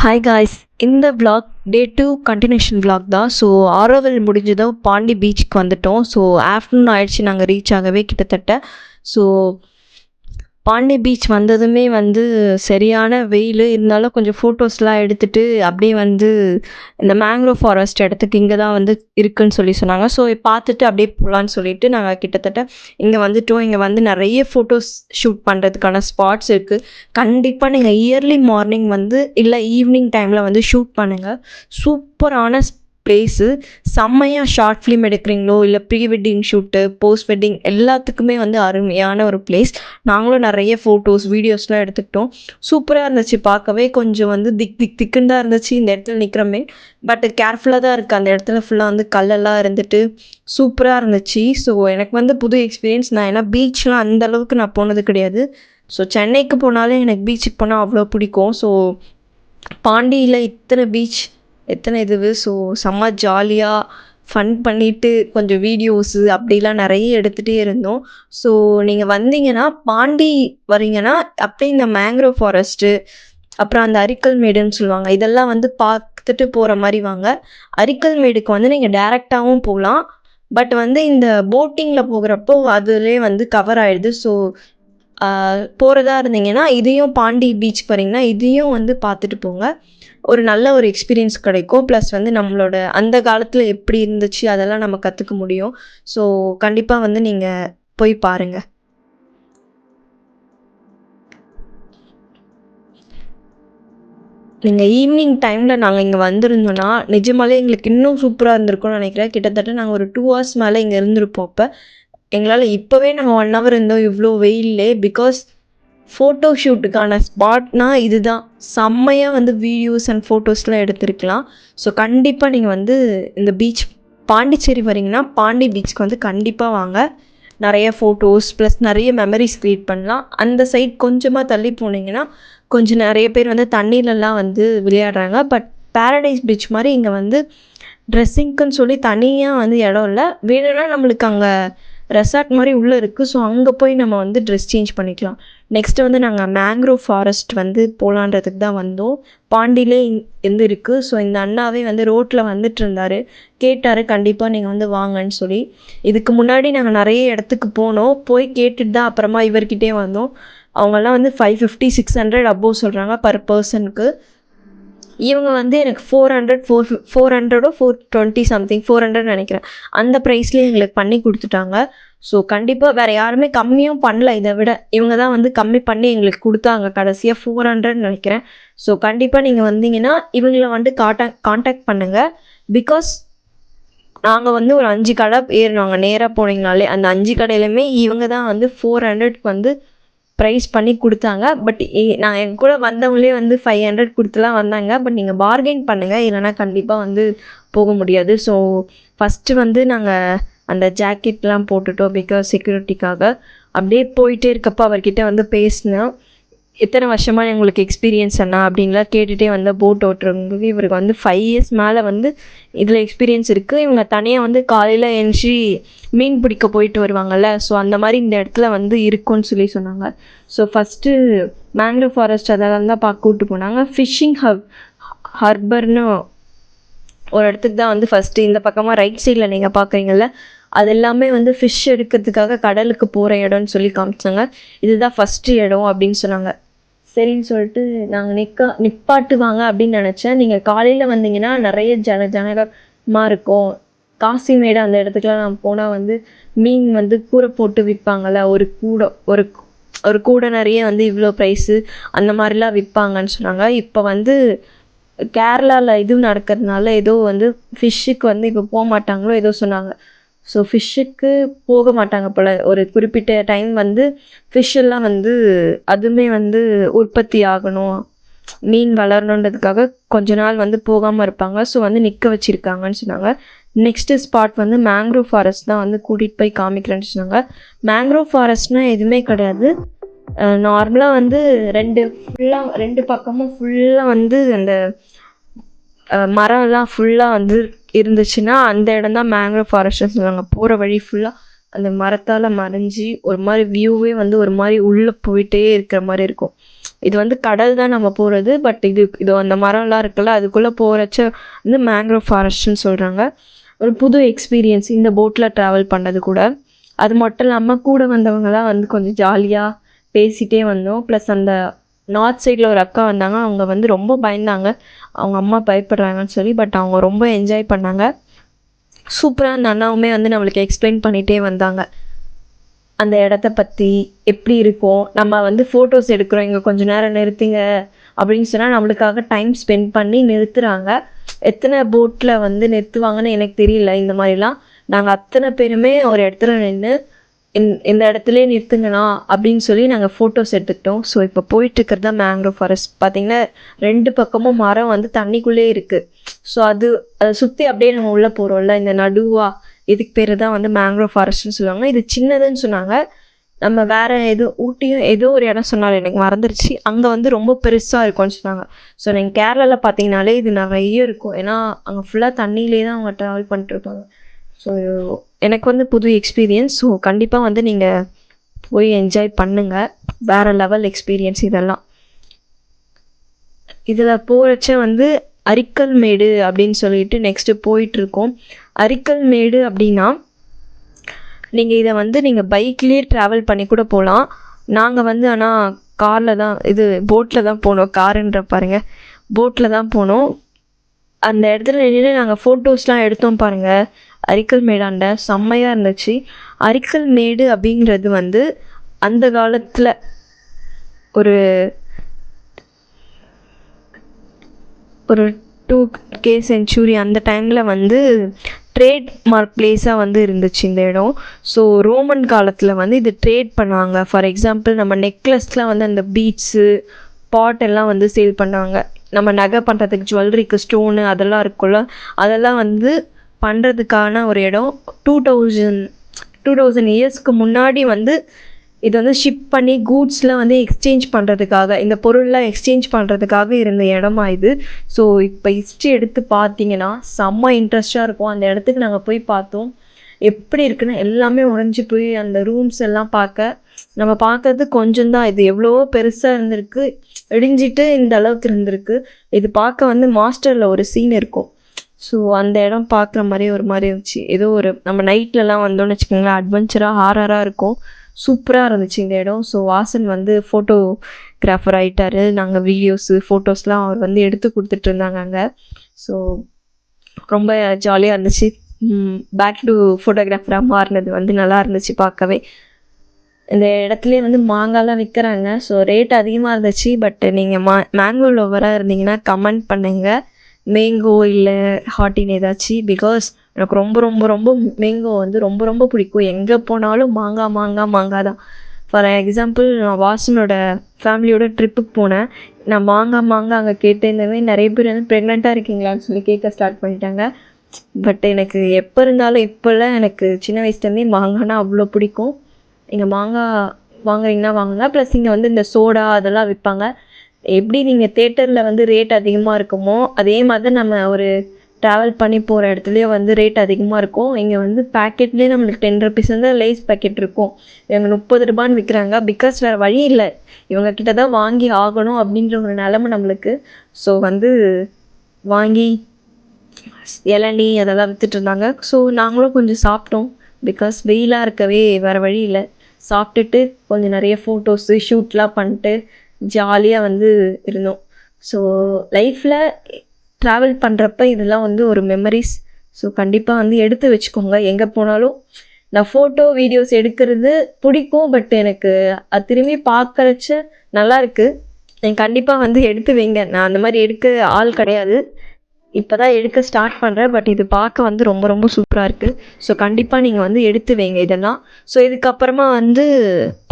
Hi guys, இந்த vlog டே 2 continuation vlog தான். So Auroville முடிஞ்சதும் பாண்டி பீச்சுக்கு வந்துட்டோம். ஸோ ஆஃப்டர்நூன் ஆயிடுச்சு நாங்கள் ரீச் ஆகவே கிட்டத்தட்ட. ஸோ பாண்டி பீச் வந்ததுமே வந்து சரியான வெயில் இருந்தாலும் கொஞ்சம் ஃபோட்டோஸ்லாம் எடுத்துகிட்டு அப்படியே வந்து இந்த மேங்க்ரோவ் ஃபாரஸ்ட் இடத்துக்கு இங்கே தான் வந்து இருக்குதுன்னு சொன்னாங்க. ஸோ பார்த்துட்டு அப்படியே போகலான்னு சொல்லிட்டு நாங்கள் கிட்டத்தட்ட இங்கே வந்துட்டோம். இங்கே வந்து நிறைய ஃபோட்டோஸ் ஷூட் பண்ணுறதுக்கான ஸ்பாட்ஸ் இருக்குது. கண்டிப்பாக நீங்கள் இயர்லி மார்னிங் வந்து இல்லை ஈவினிங் டைமில் வந்து ஷூட் பண்ணுங்கள். சூப்பரான பிளேஸு. செம்மையாக ஷார்ட் ஃபிலிம் எடுக்கிறீங்களோ இல்லை pre wedding shoot, post wedding எல்லாத்துக்குமே வந்து அருமையான ஒரு பிளேஸ். நாங்களும் நிறைய ஃபோட்டோஸ் வீடியோஸ்லாம் எடுத்துக்கிட்டோம். சூப்பராக இருந்துச்சு பார்க்கவே. கொஞ்சம் வந்து திக்குன்னு தான் இருந்துச்சு இந்த இடத்துல நிற்கிறமே. பட் கேர்ஃபுல்லாக தான் இருக்குது. அந்த இடத்துல ஃபுல்லாக வந்து கல்லெல்லாம் இருந்துட்டு சூப்பராக இருந்துச்சு. ஸோ எனக்கு வந்து புது எக்ஸ்பீரியன்ஸ். நான் ஏன்னா பீச்லாம் அந்தளவுக்கு நான் போனது கிடையாது. ஸோ சென்னைக்கு போனாலே எனக்கு பீச்சுக்கு போனால் அவ்வளோ பிடிக்கும். ஸோ பாண்டியில் இத்தனை பீச் எத்தனை இதுவு. ஸோ செம்ம ஜாலியாக ஃபன் பண்ணிவிட்டு கொஞ்சம் வீடியோஸு அப்படிலாம் நிறைய எடுத்துகிட்டே இருந்தோம். ஸோ நீங்கள் வந்தீங்கன்னா பாண்டி வரீங்கன்னா அப்படியே இந்த மேங்க்ரோவ் ஃபாரஸ்ட்டு அப்புறம் அந்த அரிக்கல் மேடுன்னு சொல்லுவாங்க, இதெல்லாம் வந்து பார்த்துட்டு போகிற மாதிரி வாங்க. அரிக்கல் மேடுக்கு வந்து நீங்கள் டேரெக்டாகவும் போகலாம். பட் வந்து இந்த போட்டிங்கில் போகிறப்போ அதுலேயே வந்து கவர் ஆகிடுது. ஸோ போகிறதா இருந்தீங்கன்னா இதையும் பாண்டி பீச் போகிறீங்கன்னா இதையும் வந்து பார்த்துட்டு போங்க. ஒரு நல்ல ஒரு எக்ஸ்பீரியன்ஸ் கிடைக்கும். ப்ளஸ் வந்து நம்மளோட அந்த காலத்தில் எப்படி இருந்துச்சு அதெல்லாம் நம்ம கற்றுக்க முடியும். ஸோ கண்டிப்பாக வந்து நீங்கள் போய் பாருங்கள். நீங்கள் ஈவினிங் டைமில் நாங்கள் இங்கே வந்திருந்தோன்னா நிஜமாலே எங்களுக்கு இன்னும் சூப்பராக இருந்திருக்கும்னு நினைக்கிறேன். கிட்டத்தட்ட நாங்கள் ஒரு 2 hours மேலே இங்கே இருந்திருப்போம். அப்போ எங்களால் இப்போவே நாங்கள் 1 hour இருந்தோம் இவ்வளோ வெயிலே. பிகாஸ் ஃபோட்டோ ஷூட்டுக்கான ஸ்பாட்னால் இது தான். செம்மையாக வந்து வீடியோஸ் அண்ட் ஃபோட்டோஸ்லாம் எடுத்துருக்கலாம். ஸோ கண்டிப்பாக நீங்கள் வந்து இந்த பீச் பாண்டிச்சேரி வரீங்கன்னா பாண்டி பீச்சுக்கு வந்து கண்டிப்பாக வாங்க. நிறைய ஃபோட்டோஸ் ப்ளஸ் நிறைய மெமரிஸ் க்ரியேட் பண்ணலாம். அந்த சைட் கொஞ்சமாக தள்ளி போனீங்கன்னா கொஞ்சம் நிறைய பேர் வந்து தண்ணியிலலாம் வந்து விளையாடுறாங்க. பட் பேரடைஸ் பீச் மாதிரி இங்கே வந்து ட்ரெஸ்ஸிங்க்குன்னு சொல்லி தனியாக வந்து இடம் இல்லை. வேணும்னா நம்மளுக்கு அங்கே ரெசார்ட் மாதிரி உள்ளே இருக்குது. ஸோ அங்கே போய் நம்ம வந்து ட்ரெஸ் சேஞ்ச் பண்ணிக்கலாம். நெக்ஸ்ட்டு வந்து நாங்கள் மேங்க்ரோவ் ஃபாரஸ்ட் வந்து போகலான்றதுக்கு தான் வந்தோம். பாண்டியிலே இருந்து இருக்குது. ஸோ இந்த அண்ணாவே வந்து ரோட்டில் வந்துட்டு இருந்தார். கேட்டார் கண்டிப்பாக நீங்கள் வந்து வாங்கன்னு சொல்லி. இதுக்கு முன்னாடி நாங்கள் நிறைய இடத்துக்கு போனோம். போய் கேட்டுட்டு தான் அப்புறமா இவர்கிட்டே வந்தோம். அவங்கெல்லாம் வந்து 550 600 அபோவ் சொல்கிறாங்க பர் பர்சனுக்கு. இவங்க வந்து எனக்கு 400 420 சம்திங் 400 நினைக்கிறேன் அந்த ப்ரைஸ்லேயே எங்களுக்கு பண்ணி கொடுத்துட்டாங்க. ஸோ கண்டிப்பாக வேறு யாருமே கம்மியும் பண்ணல. இதை விட இவங்க தான் வந்து கம்மி பண்ணி எங்களுக்கு கொடுத்தாங்க. கடைசியாக 400 நினைக்கிறேன். ஸோ கண்டிப்பாக நீங்கள் வந்தீங்கன்னா இவங்களை வந்து காண்டாக்ட் பண்ணுங்கள். பிகாஸ் நாங்கள் வந்து ஒரு 5 கடை ஏறினாங்க. நேராக போனீங்கனாலே அந்த 5 கடையிலுமே இவங்க தான் வந்து 400க்கு வந்து ப்ரைஸ் பண்ணி கொடுத்தாங்க. பட் நான் என் கூட வந்தவங்களே வந்து 500 கொடுத்துலாம் வந்தாங்க. பட் நீங்கள் பார்கெயின் பண்ணுங்கள், இல்லைனா கண்டிப்பாக வந்து போக முடியாது. ஸோ ஃபஸ்ட்டு வந்து நாங்கள் அந்த ஜாக்கெட்லாம் போட்டுட்டோம் பிகாஸ் செக்யூரிட்டிக்காக. அப்படியே போயிட்டே இருக்கப்போ அவர்கிட்ட வந்து பேசினோம். எத்தனை வருஷமாக எங்களுக்கு எக்ஸ்பீரியன்ஸ் என்ன அப்படின்லாம் கேட்டுகிட்டே வந்து போட் ஓட்டுறவங்களுக்கு இவருக்கு வந்து 5 years மேலே வந்து இதில் எக்ஸ்பீரியன்ஸ் இருக்குது. இவங்க தனியாக வந்து காலையில் எழுந்துச்சி மீன் பிடிக்க போயிட்டு வருவாங்கள்ல, ஸோ அந்த மாதிரி இந்த இடத்துல வந்து இருக்குன்னு சொன்னாங்க. ஸோ ஃபஸ்ட்டு மேங்க்ரோவ் ஃபாரஸ்ட் அதெல்லாம் தான் கூப்பிட்டு போனாங்க. ஃபிஷ்ஷிங் ஹார்பர்னு ஒரு இடத்துக்கு தான் வந்து ஃபஸ்ட்டு இந்த பக்கமாக ரைட் சைடில் நீங்கள் பார்க்குறீங்கள்ல அது எல்லாமே வந்து ஃபிஷ் எடுக்கிறதுக்காக கடலுக்கு போகிற இடம்னு சொல்லி காமிச்சாங்க. இதுதான் ஃபஸ்ட்டு இடம் அப்படின்னு சொன்னாங்க. சரின்னு சொல்லிட்டு நாங்கள் நிப்பாட்டுவாங்க அப்படின்னு நினச்சேன். நீங்கள் காலையில் வந்தீங்கன்னா நிறைய ஜனகமாக இருக்கும். காசிமேடு அந்த இடத்துக்குலாம் நான் போனால் வந்து மீன் வந்து கூடை போட்டு விற்பாங்கள்ல, ஒரு கூடை நிறைய வந்து இவ்வளோ ப்ரைஸு அந்த மாதிரிலாம் விற்பாங்கன்னு சொன்னாங்க. இப்போ வந்து கேரளாவில் இது நடக்கிறதுனால ஏதோ வந்து ஃபிஷ்ஷுக்கு வந்து இப்போ போக மாட்டாங்களோ ஏதோ சொன்னாங்க. ஸோ ஃபிஷ்ஷுக்கு போக மாட்டாங்க போல். ஒரு குறிப்பிட்ட டைம் வந்து ஃபிஷ்ஷெல்லாம் வந்து அதுவுமே வந்து உற்பத்தி ஆகணும், மீன் வளரணுன்றதுக்காக கொஞ்ச நாள் வந்து போகாமல் இருப்பாங்க. ஸோ வந்து நிற்க வச்சுருக்காங்கன்னு சொன்னாங்க. நெக்ஸ்ட்டு ஸ்பாட் வந்து மேங்க்ரோவ் ஃபாரஸ்ட் தான் வந்து கூட்டிகிட்டு போய் காமிக்கிறேன்னு சொன்னாங்க. மேங்க்ரோவ் ஃபாரஸ்ட்னால் எதுவுமே கிடையாது. நார்மலாக வந்து ரெண்டு பக்கமும் ஃபுல்லாக வந்து அந்த மரம்லாம் ஃபுல்லாக வந்து இருந்துச்சுன்னா அந்த இடம் தான் மேங்க்ரோவ் ஃபாரஸ்ட்னு சொல்லுவாங்க. போகிற வழி ஃபுல்லாக அந்த மரத்தால் மறைஞ்சி ஒரு மாதிரி வியூவே வந்து ஒரு மாதிரி உள்ளே போயிட்டே இருக்கிற மாதிரி இருக்கும். இது வந்து கடல் தான் நம்ம போகிறது. பட் இது அந்த மரம்லாம் இருக்குல்ல, அதுக்குள்ளே போகிறச்ச வந்து மேங்க்ரோவ் ஃபாரஸ்ட்னு சொல்கிறாங்க. ஒரு புது எக்ஸ்பீரியன்ஸ் இந்த போட்டில் ட்ராவல் பண்ணது கூட. அது மட்டும் இல்லாமல் கூட வந்தவங்கலாம் வந்து கொஞ்சம் ஜாலியாக பேசிகிட்டே வந்தோம். ப்ளஸ் அந்த நார்த் சைடில் ஒரு அக்கா வந்தாங்க. அவங்க வந்து ரொம்ப பயந்தாங்க, அவங்க அம்மா பயப்படுறாங்கன்னு சொல்லி. பட் அவங்க ரொம்ப என்ஜாய் பண்ணாங்க. சூப்பராக அந்த அண்ணாவுமே வந்து நம்மளுக்கு எக்ஸ்பிளைன் பண்ணிகிட்டே வந்தாங்க அந்த இடத்த பற்றி எப்படி இருக்கும். நம்ம வந்து ஃபோட்டோஸ் எடுக்கிறோம், இங்கே கொஞ்சம் நேரம் நிறுத்துங்க அப்படின்னு சொன்னால் நம்மளுக்காக டைம் ஸ்பெண்ட் பண்ணி நிறுத்துகிறாங்க. எத்தனை போட்டில் வந்து நிறுத்துவாங்கன்னு எனக்கு தெரியல. இந்த மாதிரிலாம் நாங்கள் அத்தனை பேருமே ஒரு இடத்துல நின்று இந்த இடத்துலேயே நிறுத்துங்கண்ணா அப்படின்னு சொல்லி நாங்கள் ஃபோட்டோஸ் எடுத்துக்கிட்டோம். ஸோ இப்போ போயிட்டுருக்கிறது தான் மேங்க்ரோவ் ஃபாரஸ்ட். பார்த்திங்கன்னா 2 பக்கமும் மரம் வந்து தண்ணிக்குள்ளே இருக்குது. ஸோ அதை சுற்றி அப்படியே நம்ம உள்ளே போகிறோம்ல, இந்த நடுவா, இதுக்கு பேர் தான் வந்து மேங்க்ரோவ் ஃபாரஸ்ட்னு சொல்லுவாங்க. இது சின்னதுன்னு சொன்னாங்க. நம்ம வேறு ஊட்டியும் ஏதோ ஒரு இடம் சொன்னாலும் எனக்கு மறந்துருச்சு, அங்கே வந்து ரொம்ப பெருசாக இருக்கும்னு சொன்னாங்க. ஸோ நீங்கள் கேரளாவில் பார்த்தீங்கனாலே இது நிறைய இருக்கும். ஏன்னா அங்கே ஃபுல்லாக தண்ணியிலே தான் அவங்க ட்ராவல் பண்ணிட்டுருப்பாங்க. ஸோ எனக்கு வந்து புது எக்ஸ்பீரியன்ஸ். ஸோ கண்டிப்பாக வந்து நீங்கள் போய் என்ஜாய் பண்ணுங்கள். வேறு லெவல் எக்ஸ்பீரியன்ஸ் இதெல்லாம். இதில் போகிறச்ச வந்து அரிக்கல் மேடு அப்படின்னு சொல்லிட்டு நெக்ஸ்ட்டு போயிட்டுருக்கோம். அரிக்கல் மேடு அப்படின்னா நீங்கள் இதை வந்து நீங்கள் பைக்லேயே ட்ராவல் பண்ணி கூட போகலாம். நாங்கள் வந்து ஆனால் காரில் தான், போட்டில் தான் போனோம். காருன்ற பாருங்கள், போட்டில் தான் போனோம். அந்த இடத்துல நின்று நாங்கள் ஃபோட்டோஸ்லாம் எடுத்தோம் பாருங்கள். அரிக்கல் மேடாண்ட செம்மையாக இருந்துச்சு. அரிக்கல் மேடு அப்படிங்கிறது வந்து அந்த காலத்தில் ஒரு 2K சென்ச்சுரி அந்த டைமில் வந்து ட்ரேட் மார்க் பிளேஸாக வந்து இருந்துச்சு இந்த இடம். ஸோ ரோமன் காலத்தில் வந்து இது ட்ரேட் பண்ணுவாங்க. ஃபார் எக்ஸாம்பிள் நம்ம நெக்லஸ்லாம் வந்து அந்த பீட்ஸு பாட் எல்லாம் வந்து சேல் பண்ணுவாங்க. நம்ம நகை பண்ணுறதுக்கு ஜுவல்லரிக்கு ஸ்டோனு அதெல்லாம் இருக்குல்ல, அதெல்லாம் வந்து பண்ணுறதுக்கான ஒரு இடம். 2000 இயர்ஸ்க்கு முன்னாடி வந்து இது வந்து ஷிப் பண்ணி கூட்ஸ்லாம் வந்து எக்ஸ்சேஞ்ச் பண்ணுறதுக்காக, இந்த பொருள்லாம் எக்ஸ்சேஞ்ச் பண்ணுறதுக்காக இருந்த இடமா இது. ஸோ இப்போ ஹிஸ்ட்ரி எடுத்து பார்த்தீங்கன்னா செம்ம இன்ட்ரெஸ்டாக இருக்கும். அந்த இடத்துக்கு நாங்கள் போய் பார்த்தோம். எப்படி இருக்குன்னா எல்லாமே உடைஞ்சி போய் அந்த ரூம்ஸ் எல்லாம் நம்ம பார்க்கறது கொஞ்சம் தான். இது எவ்வளவோ பெருசாக இருந்திருக்கு, இடிஞ்சிட்டு இந்த அளவுக்கு இருந்திருக்கு. இது பார்க்க வந்து மாஸ்டரில் ஒரு சீன் இருக்கும். ஸோ அந்த இடம் பார்க்குற மாதிரி ஒரு மாதிரி இருந்துச்சு. ஏதோ ஒரு நம்ம நைட்லலாம் வந்தோம்னு வச்சுக்கோங்களேன், அட்வென்ச்சராக ஹாரராக இருக்கும். சூப்பராக இருந்துச்சு இந்த இடம். ஸோ வாசன் வந்து ஃபோட்டோகிராஃபர் ஆகிட்டார். நாங்கள் ஃபோட்டோஸ்லாம் அவர் வந்து எடுத்து கொடுத்துட்டு இருந்தாங்க அங்கே. ஸோ ரொம்ப ஜாலியாக இருந்துச்சு. பேக் டு ஃபோட்டோகிராஃபராக மாறினது வந்து நல்லா இருந்துச்சு பார்க்கவே. இந்த இடத்துலேயே வந்து மாங்காய்லாம் விற்கிறாங்க. ஸோ ரேட் அதிகமாக இருந்துச்சு. பட் நீங்கள் மேங்கோ லவராக இருந்தீங்கன்னா கமெண்ட் பண்ணுங்கள், மேங்கோ இல்லை ஹாட்டின் ஏதாச்சும். பிகாஸ் எனக்கு ரொம்ப ரொம்ப ரொம்ப மேங்கோ வந்து ரொம்ப ரொம்ப பிடிக்கும். எங்கே போனாலும் மாங்காய் தான். ஃபார் எக்ஸாம்பிள் நான் வாசனோட ஃபேமிலியோட ட்ரிப்புக்கு போனேன். நான் மாங்காய் அங்கே கேட்டேன். இந்த மாதிரி நிறைய பேர் வந்து ப்ரெக்னெண்ட்டாக இருக்கீங்களான்னு சொல்லி கேட்க ஸ்டார்ட் பண்ணிட்டாங்க. பட் எனக்கு எப்போ இருந்தாலும் இப்போல்லாம் எனக்கு சின்ன வயசுலேருந்தே மாங்காய்னா அவ்வளோ பிடிக்கும். இங்கே மாங்காய் வாங்குறீங்கன்னா வாங்குங்க. ப்ளஸ் இங்கே வந்து இந்த சோடா அதெல்லாம் விற்பாங்க. எப்படி நீங்கள் தேட்டரில் வந்து ரேட் அதிகமாக இருக்குமோ அதே மாதிரி நம்ம ஒரு ட்ராவல் பண்ணி போகிற இடத்துலையே வந்து ரேட் அதிகமாக இருக்கும். இங்கே வந்து பேக்கெட்லேயே நம்மளுக்கு 10 rupees வந்து லேஸ் பேக்கெட் இருக்கும். இவங்க 30 ரூபான்னு விற்கிறாங்க. பிகாஸ் வேறு வழி இல்லை, இவங்க கிட்ட தான் வாங்கி ஆகணும் அப்படின்ற ஒரு நிலமை நம்மளுக்கு. ஸோ வந்து வாங்கி இளநீ அதெல்லாம் விற்றுட்டு இருந்தாங்க. ஸோ நாங்களும் கொஞ்சம் சாப்பிட்டோம். பிகாஸ் வெயிலாக இருக்கவே வேறு வழி இல்லை. சாப்பிட்டுட்டு கொஞ்சம் நிறைய ஃபோட்டோஸு ஷூட்லாம் பண்ணிட்டு ஜாலியாக வந்து இருந்தோம். ஸோ லைஃப்பில் ட்ராவல் பண்ணுறப்ப இதெல்லாம் வந்து ஒரு மெமரிஸ். ஸோ கண்டிப்பாக வந்து எடுத்து வச்சுக்கோங்க. எங்கே போனாலும் நான் ஃபோட்டோ வீடியோஸ் எடுக்கிறது பிடிக்கும். பட் எனக்கு அது திரும்பி பார்க்கறச்ச நல்லா இருக்குது. நீங்கள் கண்டிப்பாக வந்து எடுத்து வைங்க. நான் அந்த மாதிரி எடுக்க ஆள் கிடையாது, இப்போ தான் எடுக்க ஸ்டார்ட் பண்ணுறேன். பட் இது பார்க்க வந்து ரொம்ப ரொம்ப சூப்பராக இருக்குது. ஸோ கண்டிப்பாக நீங்கள் வந்து எடுத்து வைங்க இதெல்லாம். ஸோ இதுக்கப்புறமா வந்து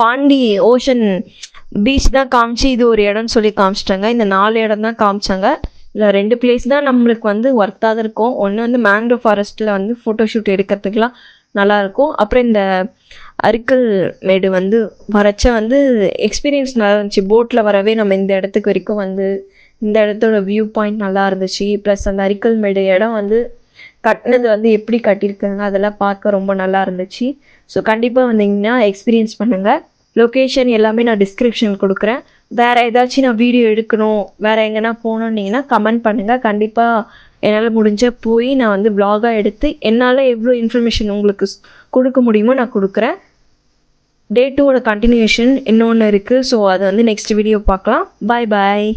பாண்டி ஓஷன் பீச் தான் காமிச்சு இது ஒரு இடம்னு சொல்லி காமிச்சிட்டாங்க. இந்த 4 இடம் தான் காமிச்சாங்க. இல்லை 2 பிளேஸ் தான் நம்மளுக்கு வந்து ஒர்த்தாக இருக்கும். ஒன்று வந்து மேங்க்ரோவ் ஃபாரஸ்ட்டில் வந்து ஃபோட்டோஷூட் எடுக்கிறதுக்கெலாம் நல்லாயிருக்கும். அப்புறம் இந்த அரிக்கல் மேடு வந்து வரச்ச வந்து எக்ஸ்பீரியன்ஸ் நல்லா இருந்துச்சு. போட்டில் வரவே நம்ம இந்த இடத்துக்கு வரைக்கும் வந்து இந்த இடத்தோட வியூ பாயிண்ட் நல்லா இருந்துச்சு. ப்ளஸ் அந்த அரிக்கல் மேடு இடம் வந்து கட்டினது வந்து எப்படி கட்டியிருக்காங்க அதெல்லாம் பார்க்க ரொம்ப நல்லா இருந்துச்சு. ஸோ கண்டிப்பாக வந்தீங்கன்னா எக்ஸ்பீரியன்ஸ் பண்ணுங்கள். லொக்கேஷன் எல்லாமே நான் டிஸ்கிரிப்ஷன் கொடுக்குறேன். வேறு ஏதாச்சும் நான் வீடியோ எடுக்கணும், வேறு எங்கன்னா போகணுன்னீங்கன்னா கமெண்ட் பண்ணுங்கள். கண்டிப்பாக என்னால் முடிஞ்ச போய் நான் வந்து vlog-ஆ எடுத்து என்னால் எவ்வளோ இன்ஃபர்மேஷன் உங்களுக்கு கொடுக்க முடியுமோ நான் கொடுக்குறேன். டே 2 கண்டினியூஷன் இன்னொன்று இருக்குது. ஸோ அதை வந்து நெக்ஸ்ட் வீடியோ பார்க்கலாம். பாய் பாய்.